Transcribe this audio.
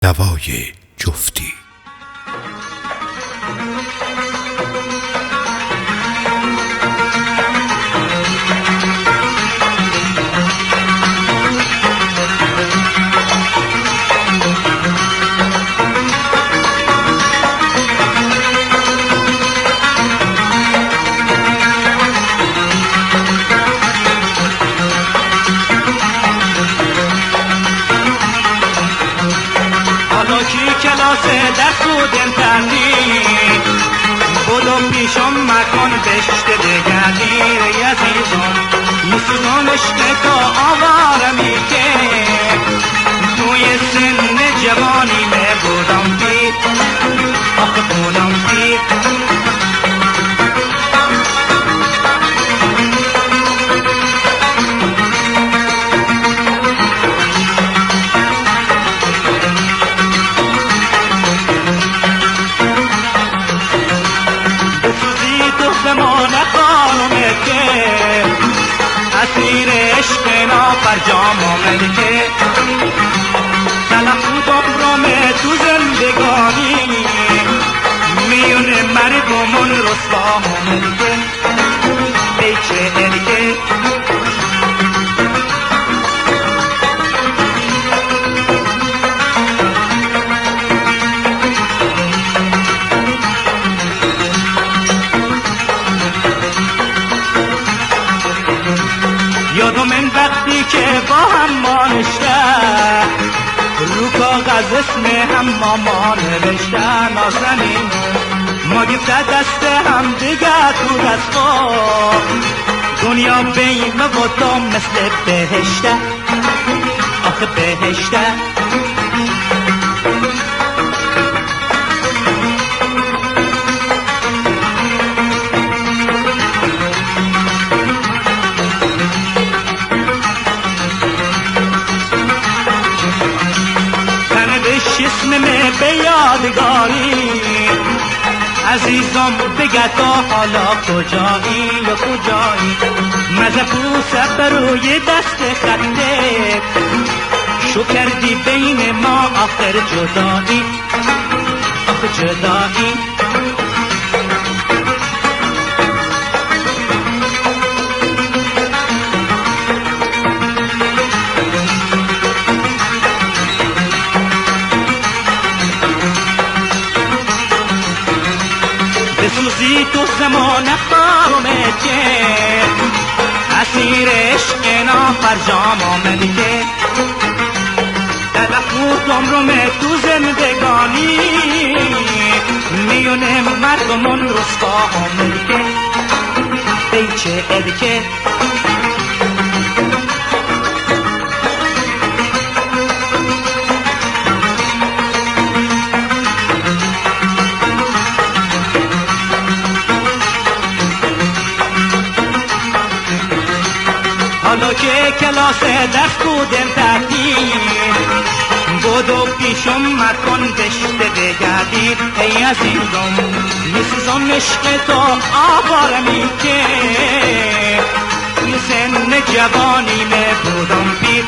دوای جفتی. در خودم تردی بودم پیشم مکان بشته دگردی عزیزم میسوزم عشق تا آوارمی که توی سن جوانی بودم پیر آخه بودم پیر اسیر عشق نافرجام آمد که تلف عمرم تو زندگانی میون مردمون رسوا آمد که ای چه که یادم این وقتی که با هم ما نشته رو کاغذ اسم هم ما نوشته نازنین ما گفته دست هم دیگه تو دستا دنیا بیم و تو مثل بهشته آخه بهشته اسم من به یادگاری عزیزم بگه تا حالا کجایی و کجایی مزه پوست بروی دست خطه شو کردی بین ما آخر جدایی آخر جدایی بسوزی تو زمان خارمه که اسیر عشق نافرجام آمد که تلف بود عمرم تو زندگانی میون مردمون رسوا آمد که ای چه که حالا که کلاس درس بودم تعطیل بودو پیشم مکن بشته بگردید ای عزیزم میسوزم عشق تو آوارمی که توی سن جوانی بودم پیر